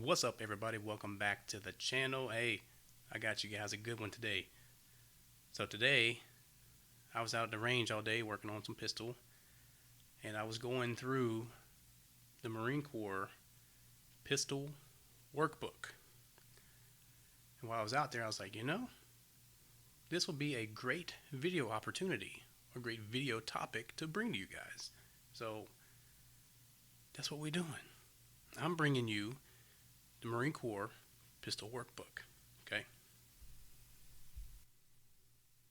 What's up, everybody? Welcome back to the channel. Hey, I got you guys a good one today. So today, I was out at the range all day working on some pistol, and I was going through the Marine Corps Pistol Workbook. And while I was out there, I was like, this will be a great video opportunity, a great video topic to bring to you guys. So that's what we're doing. I'm bringing you the Marine Corps Pistol Workbook. Okay.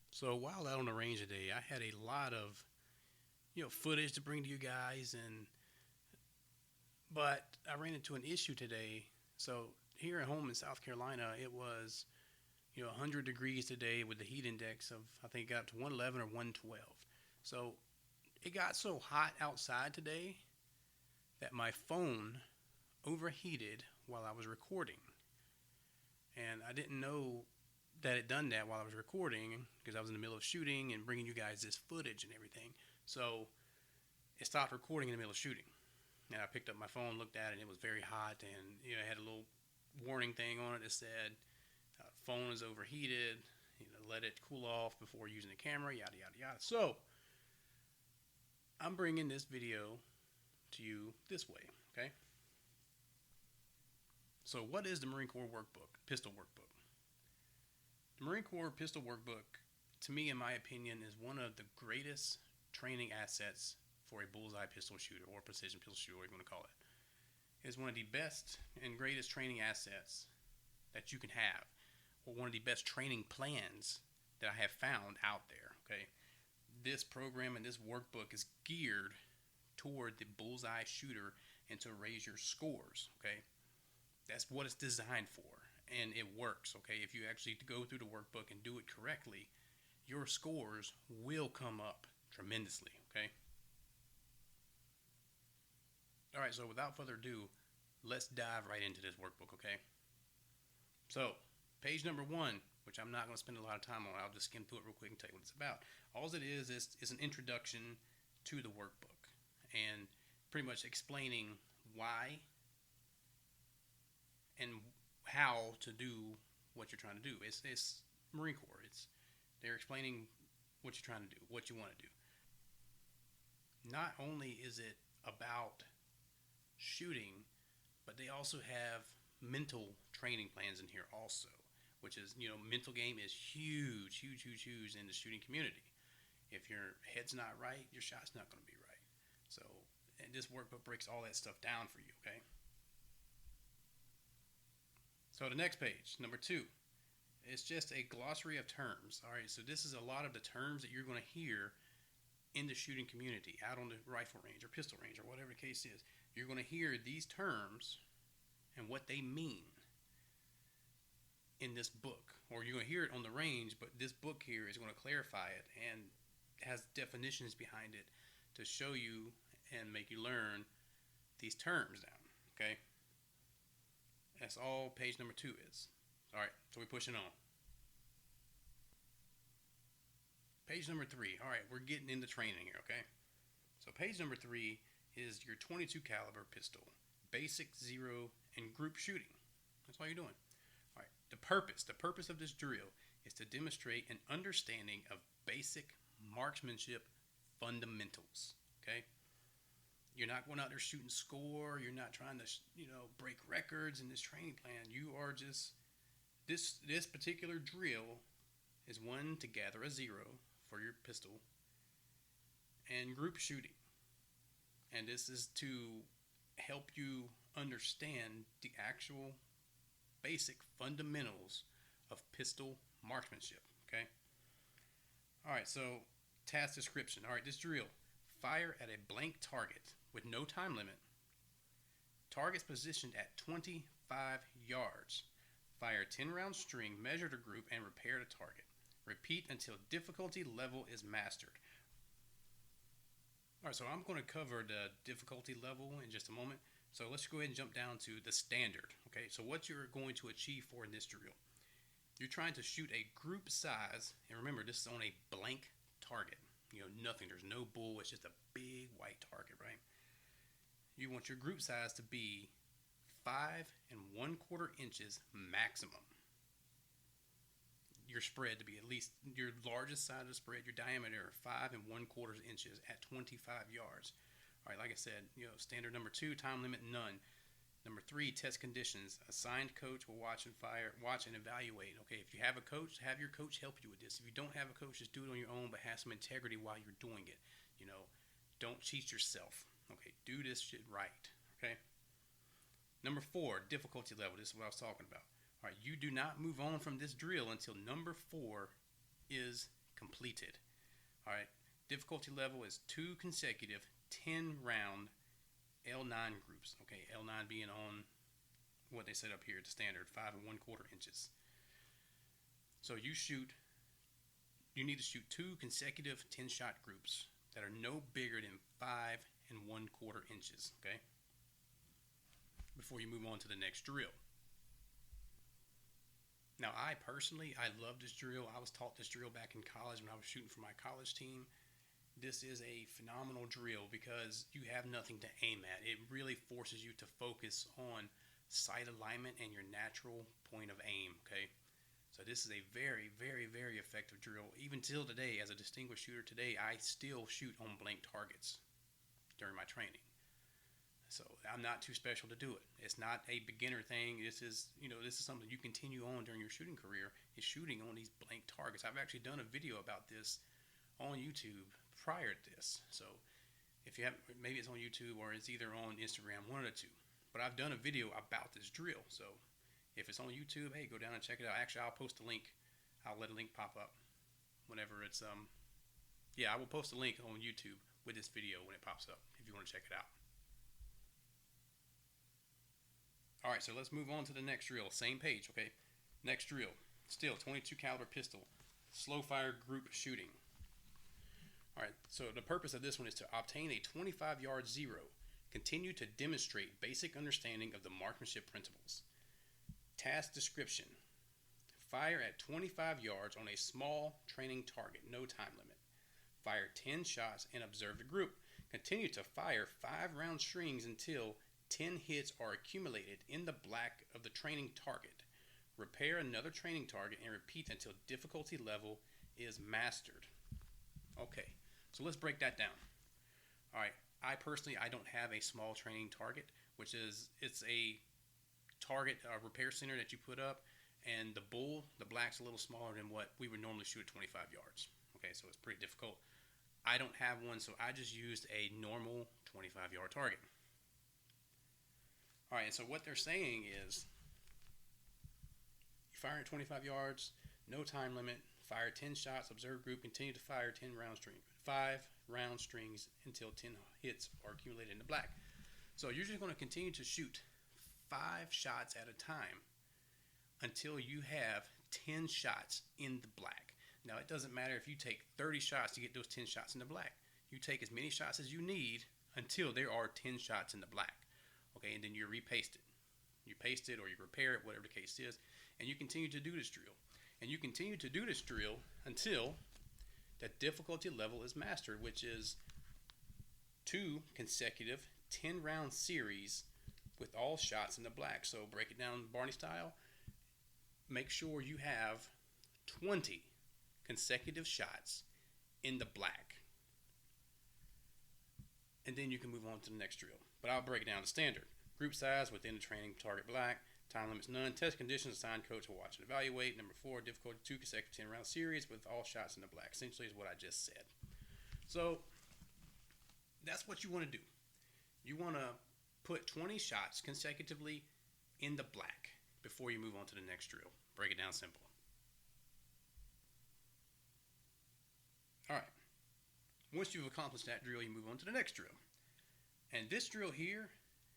So while out on the range today, I had a lot of footage to bring to you guys, but I ran into an issue today. So here at home in South Carolina, it was 100 degrees today with the heat index of, I think it got up to 111 or 112. So it got so hot outside today that my phone overheated while I was recording. And I didn't know that it done that while I was recording because I was in the middle of shooting and bringing you guys this footage and everything. So it stopped recording in the middle of shooting. And I picked up my phone, looked at it, and it was very hot. And it had a little warning thing on it that said, phone is overheated, let it cool off before using the camera, yada, yada, yada. So I'm bringing this video to you this way, okay? So what is the Marine Corps Workbook, Pistol Workbook? The Marine Corps Pistol Workbook, to me, in my opinion, is one of the greatest training assets for a bullseye pistol shooter or precision pistol shooter, whatever you want to call it. It is one of the best and greatest training assets that you can have, or one of the best training plans that I have found out there, okay? This program and this workbook is geared toward the bullseye shooter and to raise your scores, okay? That's what it's designed for, and it works, okay? If you actually go through the workbook and do it correctly, your scores will come up tremendously, okay? All right, so without further ado, let's dive right into this workbook, okay? So, page number 1, which I'm not going to spend a lot of time on, I'll just skim through it real quick and tell you what it's about. All it is an introduction to the workbook and pretty much explaining why and how to do what you're trying to do. It's Marine Corps. They're explaining what you're trying to do, what you want to do. Not only is it about shooting, but they also have mental training plans in here also, which is, mental game is huge in the shooting community. If your head's not right, your shot's not going to be right. So, and this workbook breaks all that stuff down for you, okay? So the next page, number 2, it's just a glossary of terms. All right, so this is a lot of the terms that you're going to hear in the shooting community, out on the rifle range or pistol range or whatever the case is. You're going to hear these terms and what they mean in this book, or you're going to hear it on the range, but this book here is going to clarify it and has definitions behind it to show you and make you learn these terms down, okay? That's all page number 2 is. All right, so we're pushing on. Page number 3. All right, we're getting into training here, okay? So page number 3 is your 22 caliber pistol, basic, zero, and group shooting. That's all you're doing. All right, the purpose of this drill is to demonstrate an understanding of basic marksmanship fundamentals, okay? You're not going out there shooting score. You're not trying to, break records in this training plan. You are just, this particular drill is one to gather a zero for your pistol and group shooting. And this is to help you understand the actual basic fundamentals of pistol marksmanship, okay? All right, so task description. All right, this drill, fire at a blank target with no time limit. Targets positioned at 25 yards. Fire 10-round string, measure the group, and repair the target. Repeat until difficulty level is mastered. All right, so I'm going to cover the difficulty level in just a moment. So let's go ahead and jump down to the standard. Okay, so what you're going to achieve for in this drill. You're trying to shoot a group size, and remember, this is on a blank target. Nothing. There's no bull. It's just a big white target, right? You want your group size to be 5 5 1/4 inches maximum. Your spread to be at least your largest side of the spread, your diameter 5 1/4 inches at 25 yards. All right, like I said, standard number 2, time limit none. Number 3, test conditions. Assigned coach will watch and evaluate. Okay, if you have a coach, have your coach help you with this. If you don't have a coach, just do it on your own, but have some integrity while you're doing it. Don't cheat yourself. Okay, do this shit right. Okay. Number 4, difficulty level. This is what I was talking about. All right, you do not move on from this drill until number 4 is completed. All right, difficulty level is 2 consecutive 10-round L9 groups. Okay, L9 being on what they set up here, the standard 5 1/4 inches. So you need to shoot 2 consecutive 10-shot groups that are no bigger than 5 1/4 inches. Okay, before you move on to the next drill. Now, I love this drill. I was taught this drill back in college when I was shooting for my college team. This is a phenomenal drill because you have nothing to aim at. It really forces you to focus on sight alignment and your natural point of aim, okay? So this is a very, very, very effective drill. Even till today, as a distinguished shooter today, I still shoot on blank targets during my training. So I'm not too special to do it. It's not a beginner thing. This is something you continue on during your shooting career, is shooting on these blank targets. I've actually done a video about this on YouTube prior to this. So if you have, maybe it's on YouTube or it's either on Instagram, one of the two. But I've done a video about this drill. So if it's on YouTube, hey, go down and check it out. Actually, I'll post a link. I'll let a link pop up whenever it's I will post a link on YouTube with this video when it pops up if you want to check it out. All right, so let's move on to the next drill. Same page, okay? Next drill, still 22 caliber pistol, slow fire group shooting. All right, so the purpose of this one is to obtain a 25-yard zero. Continue to demonstrate basic understanding of the marksmanship principles. Task description. Fire at 25 yards on a small training target, no time limit. Fire 10 shots and observe the group. Continue to fire 5-round strings until 10 hits are accumulated in the black of the training target. Repair another training target and repeat until difficulty level is mastered. Okay, so let's break that down. All right, I don't have a small training target, it's a target repair center that you put up, and the black's a little smaller than what we would normally shoot at 25 yards. Okay, so it's pretty difficult. I don't have one, so I just used a normal 25-yard target. All right, and so what they're saying is you fire at 25 yards, no time limit, fire 10 shots, observe group, continue to fire 5-round strings until 10 hits are accumulated in the black. So you're just going to continue to shoot 5 shots at a time until you have 10 shots in the black. Now, it doesn't matter if you take 30 shots to get those 10 shots in the black. You take as many shots as you need until there are 10 shots in the black. Okay, and then you repaste it. You paste it or you repair it, whatever the case is, and you continue to do this drill. And you continue to do this drill until the difficulty level is mastered, which is 2 consecutive 10-round series with all shots in the black. So break it down Barney style. Make sure you have 20 consecutive shots in the black. And then you can move on to the next drill. But I'll break it down to standard. Group size within the training target black. Time limits none. Test conditions assigned coach will watch and evaluate. Number 4, difficulty 2 consecutive 10-round series with all shots in the black. Essentially is what I just said. So that's what you want to do. You want to put 20 shots consecutively in the black before you move on to the next drill. Break it down simple. All right. Once you've accomplished that drill, you move on to the next drill. And this drill here,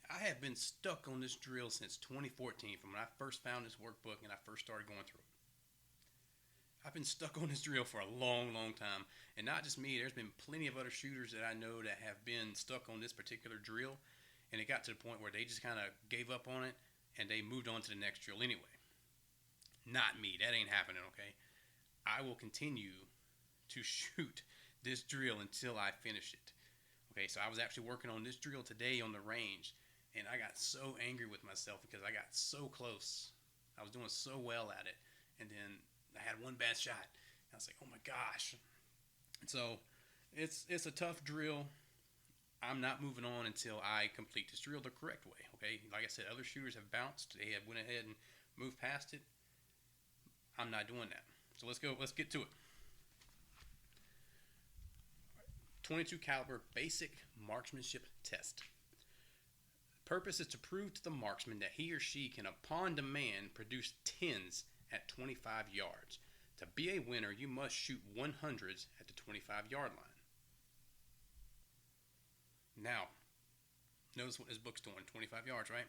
I have been stuck on this drill since 2014, from when I first found this workbook and I first started going through it. I've been stuck on this drill for a long, long time. And not just me, there's been plenty of other shooters that I know that have been stuck on this particular drill. And it got to the point where they just kind of gave up on it and they moved on to the next drill anyway. Not me. That ain't happening, okay? I will continue to shoot this drill until I finish it. Okay, so I was actually working on this drill today on the range, And I got so angry with myself because I got so close. I was doing so well at it. And then I had one bad shot. And I was like, oh my gosh. And so it's a tough drill. I'm not moving on until I complete this drill the correct way. Okay, like I said, other shooters have bounced. They have went ahead and moved past it. I'm not doing that. So let's go. Let's get to it. 22 caliber basic marksmanship test. Purpose is to prove to the marksman that he or she can, upon demand, produce 10s at 25 yards. To be a winner, you must shoot 100s at the 25-yard line. Now, notice what this book's doing, 25 yards, right?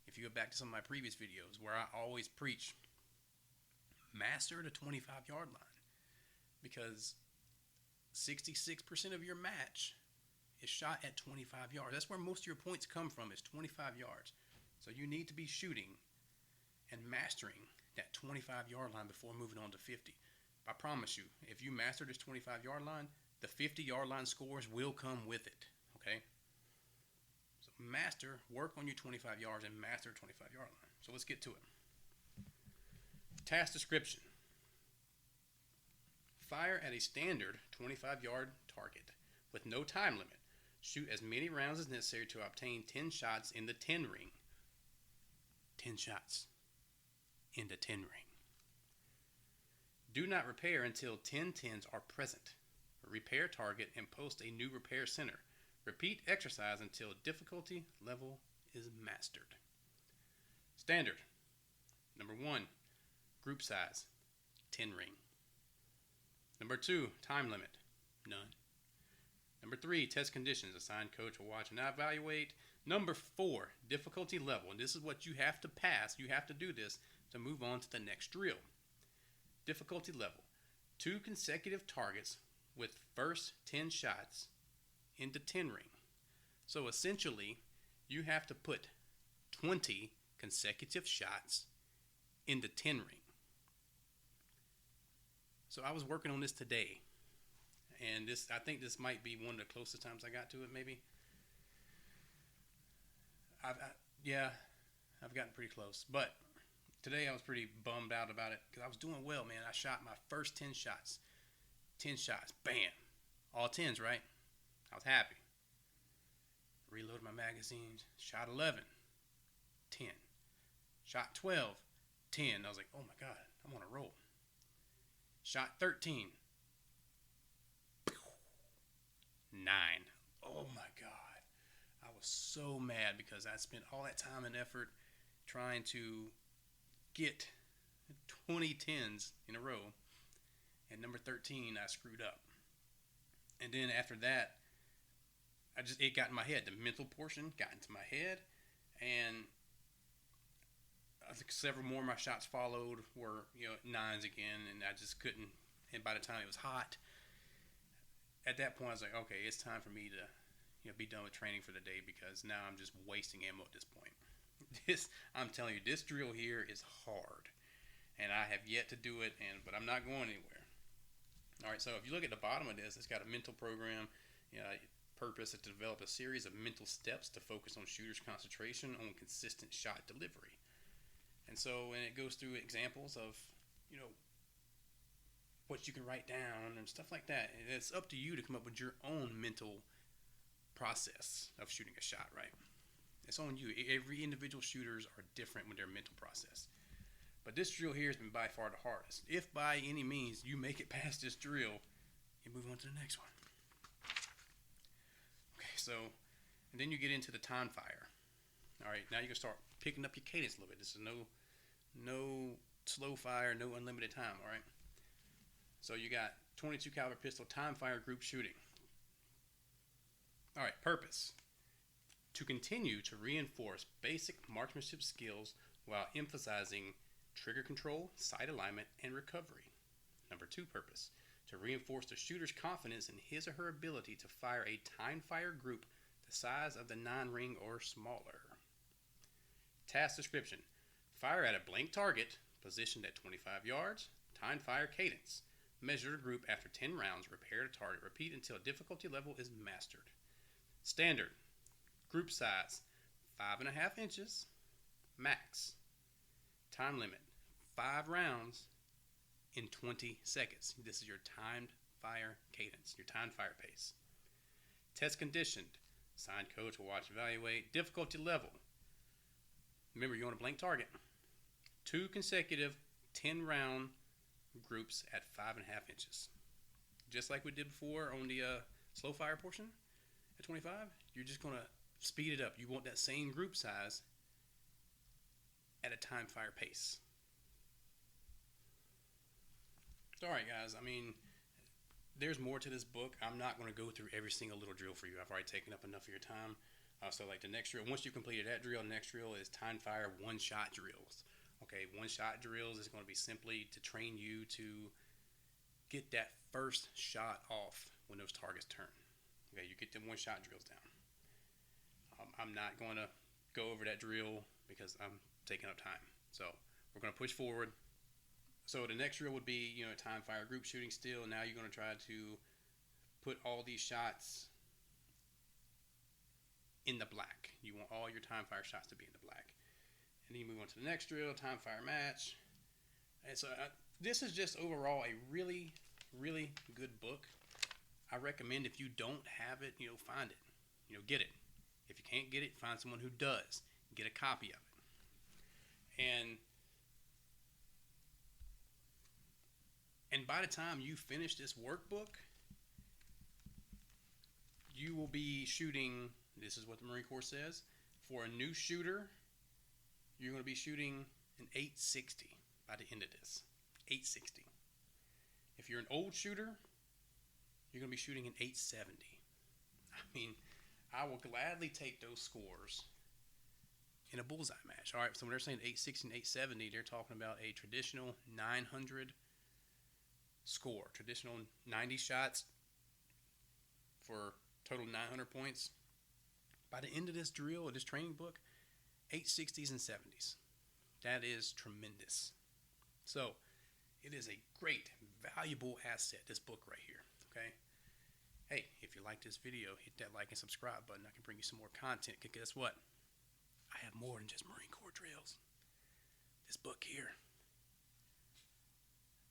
If you go back to some of my previous videos where I always preach, master the 25-yard line, because 66% of your match is shot at 25 yards. That's where most of your points come from, is 25 yards. So you need to be shooting and mastering that 25-yard line before moving on to 50. I promise you, if you master this 25-yard line, the 50-yard line scores will come with it, okay? So work on your 25 yards and master 25-yard line. So let's get to it. Task description. Fire at a standard 25-yard target with no time limit. Shoot as many rounds as necessary to obtain 10 shots in the 10 ring. 10 shots in the 10 ring. Do not repair until 10 10s are present. Repair target and post a new repair center. Repeat exercise until difficulty level is mastered. Standard. Number 1, group size, 10 ring. Number 2, time limit, none. Number 3, test conditions. Assign coach will watch and evaluate. Number 4, difficulty level. And this is what you have to pass. You have to do this to move on to the next drill. Difficulty level. 2 consecutive targets with first 10 shots into 10 ring. So essentially, you have to put 20 consecutive shots into 10 ring. So I was working on this today. And I think this might be one of the closest times I got to it, maybe. I've gotten pretty close. But today I was pretty bummed out about it because I was doing well, man. I shot my first 10 shots. 10 shots. Bam. All 10s, right? I was happy. Reloaded my magazines. Shot 11. 10. Shot 12. 10. I was like, oh my God, I'm on a roll. Shot 13. 9. Oh my God. I was so mad because I spent all that time and effort trying to get 20 10s in a row. And number 13, I screwed up. And then after that, it got in my head. The mental portion got into my head. And I think several more of my shots followed were, 9s again. And I just couldn't. And by the time it was hot, at that point, I was like, okay, it's time for me to, be done with training for the day because now I'm just wasting ammo at this point. I'm telling you, this drill here is hard, and I have yet to do it, but I'm not going anywhere. All right, so if you look at the bottom of this, it's got a mental program. Purpose is to develop a series of mental steps to focus on shooter's concentration on consistent shot delivery. And so, and it goes through examples of, what you can write down and stuff like that. And it's up to you to come up with your own mental process of shooting a shot, right? It's on you. Every individual shooters are different with their mental process. But this drill here has been by far the hardest. If by any means you make it past this drill, you move on to the next one. Okay, so, and then you get into the time fire. All right, now you can start picking up your cadence a little bit. This is no slow fire, no unlimited time, all right? So you got 22 caliber pistol time fire group shooting. All right, purpose. To continue to reinforce basic marksmanship skills while emphasizing trigger control, sight alignment, and recovery. Number 2, purpose. To reinforce the shooter's confidence in his or her ability to fire a time fire group the size of the 9-ring or smaller. Task description. Fire at a blank target positioned at 25 yards. Time fire cadence. Measure the group after 10 rounds. Repair the target. Repeat until difficulty level is mastered. Standard. Group size, 5.5 inches max. Time limit 5 rounds in 20 seconds. This is your timed fire cadence, your timed fire pace. Test conditioned. Assigned coach will watch, evaluate. Difficulty level. Remember, you're on a blank target. 2 consecutive 10-round groups at 5.5 inches. Just like we did before on the slow fire portion at 25, you're just going to speed it up. You want that same group size at a time fire pace. Alright guys, I mean, there's more to this book. I'm not going to go through every single little drill for you. I've already taken up enough of your time. So like the next drill, once you've completed that drill, the next drill is time fire one-shot drills. Okay, one-shot drills is going to be simply to train you to get that first shot off when those targets turn. Okay, you get them one-shot drills down. I'm not going to go over that drill because I'm taking up time. So we're going to push forward. So the next drill would be, time fire group shooting still. Now you're going to try to put all these shots in the black. You want all your time fire shots to be in the black. And then you move on to the next drill, time fire match. And so this is just overall a really, really good book. I recommend if you don't have it, find it. Get it. If you can't get it, find someone who does. Get a copy of it. And by the time you finish this workbook, you will be shooting, this is what the Marine Corps says, for a new shooter, you're going to be shooting an 860 by the end of this. 860. If you're an old shooter, you're going to be shooting an 870. I mean, I will gladly take those scores in a bullseye match. All right, so when they're saying 860 and 870, they're talking about a traditional 900 score. Traditional 90 shots for total 900 points. By the end of this drill or this training book, 860s and 70s. That is tremendous. So it is a great, valuable asset, this book right here. Okay. Hey, if you like this video, hit that like and subscribe button. I can bring you some more content. Because guess what? I have more than just Marine Corps drills. This book here,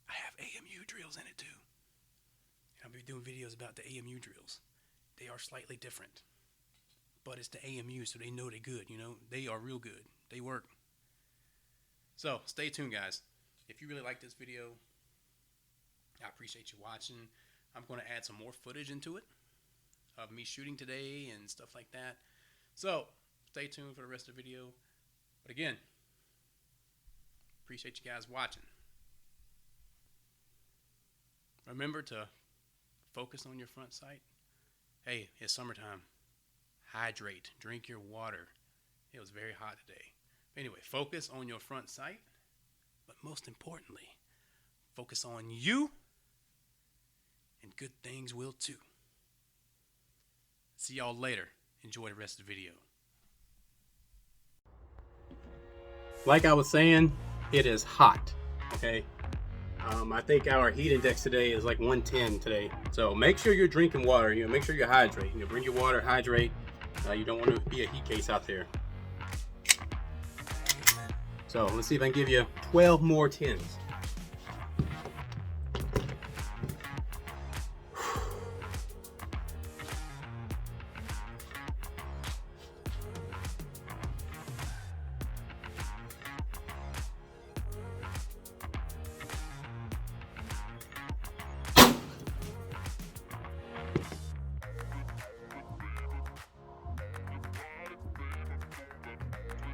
I have AMU drills in it too. And I'll be doing videos about the AMU drills. They are slightly different. But it's the AMU, so they know they're good. They are real good. They work. So, stay tuned, guys. If you really like this video, I appreciate you watching. I'm going to add some more footage into it of me shooting today and stuff like that. So, stay tuned for the rest of the video. But again, appreciate you guys watching. Remember to focus on your front sight. Hey, it's summertime. Hydrate. Drink your water. It was very hot today. Anyway, focus on your front sight. But most importantly, focus on you. And good things will too. See y'all later. Enjoy the rest of the video. Like I was saying, it is hot. Okay. I think our heat index today is like 110 today. So make sure you're drinking water. Make sure you hydrate. Bring your water, hydrate. You don't want to be a heat case out there. So let's see if I can give you 12 more 10s.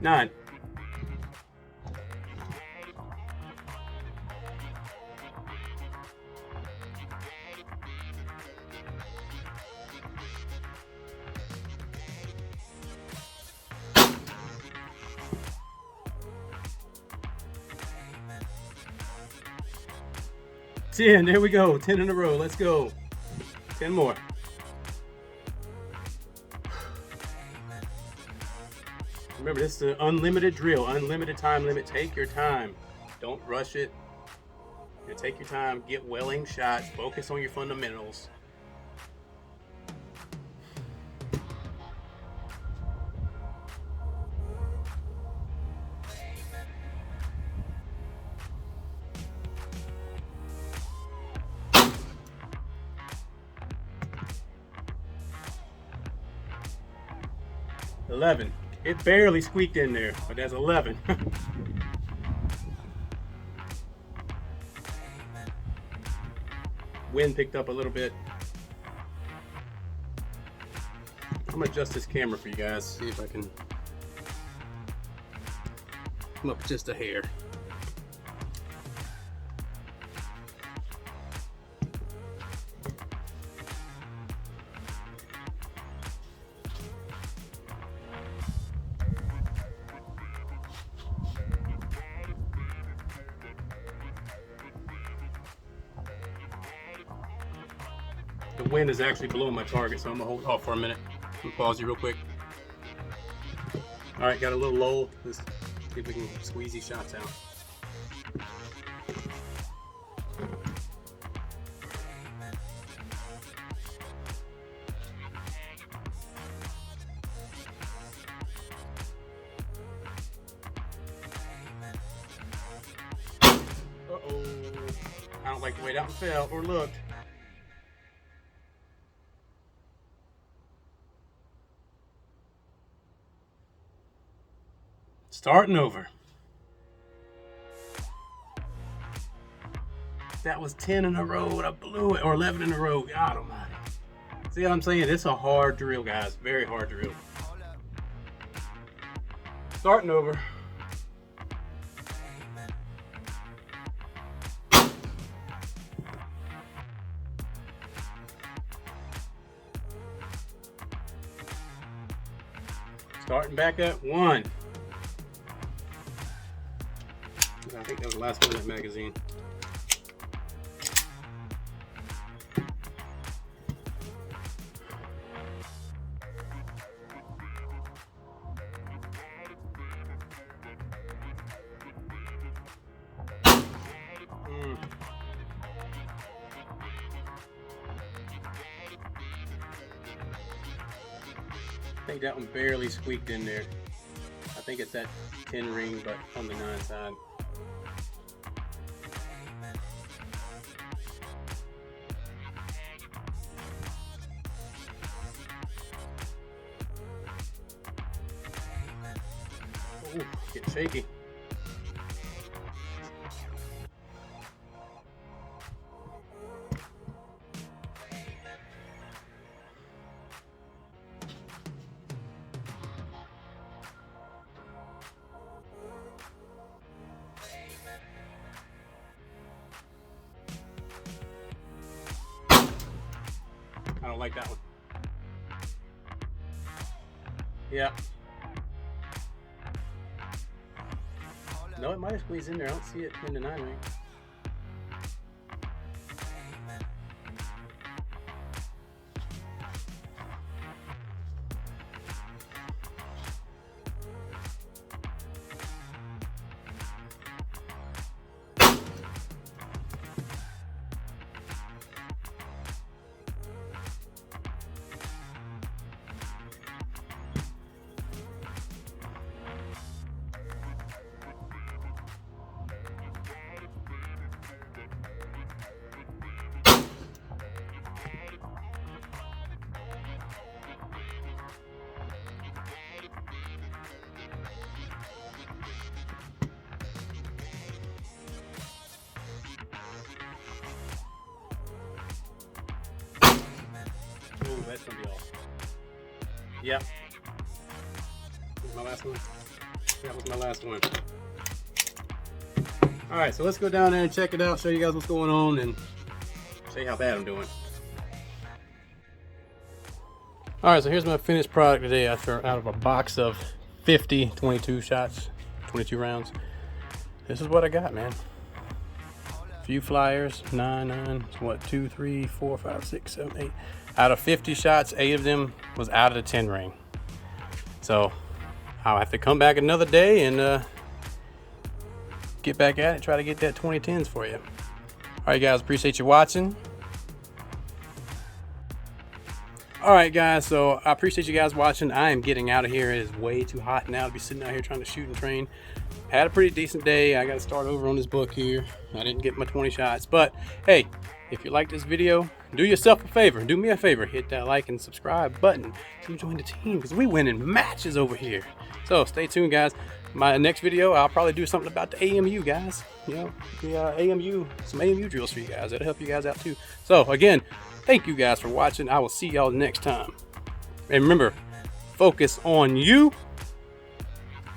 Nine. Ten. There we go. 10 in a row. Let's go. 10 more. Remember, this is an unlimited drill, unlimited time limit. Take your time. Don't rush it. Take your time. Get well-aimed shots. Focus on your fundamentals. 11. It barely squeaked in there, but that's 11. Wind picked up a little bit. I'm gonna adjust this camera for you guys, see if I can come up just a hair. The wind is actually below my target, so I'm gonna hold off for a minute. I'll pause you real quick. All right, got a little lull. Let's see if we can squeeze these shots out. Uh-oh. I don't like the way that one fell or looked. Starting over. That was 10 in a row and I blew it, or 11 in a row. God almighty. See what I'm saying? It's a hard drill, guys. Very hard drill. Starting over. Starting back at 1. I think that was the last one in that magazine. I think that one barely squeaked in there. I think it's that 10 ring, but on the 9 side. Ooh, getting shaky. I don't like that one. Yeah. No, it might have squeezed in there. I don't see it in the 9 ring. Ooh, that's gonna be off. Yep. This is my last one. That was my last one. Alright, so let's go down there and check it out, show you guys what's going on, and show you how bad I'm doing. Alright, so here's my finished product today after out of a box of 50 22 shots, 22 rounds. This is what I got, man. Few flyers, 9, what, 2, 3, 4, 5, 6, 7, 8. Out of 50 shots, 8 of them was out of the 10 ring. So I'll have to come back another day and get back at it, try to get that 2010s for you. All right, guys, appreciate you watching. All right, guys, so I appreciate you guys watching. I am getting out of here. It is way too hot now to be sitting out here trying to shoot and train. Had a pretty decent day. I got to start over on this book here. I didn't get my 20 shots, but hey, if you like this video, do yourself a favor, do me a favor, hit that like and subscribe button to join the team, because we winning matches over here. So stay tuned, guys. My next video, I'll probably do something about the AMU, guys. You know, the AMU, some AMU drills for you guys. That'll help you guys out too. So again, thank you guys for watching. I will see y'all next time. And remember, focus on you.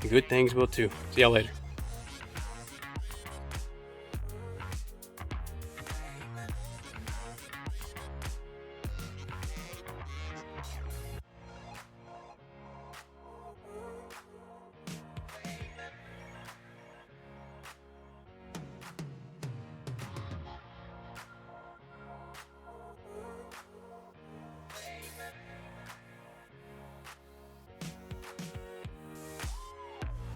Good things will too. See y'all later.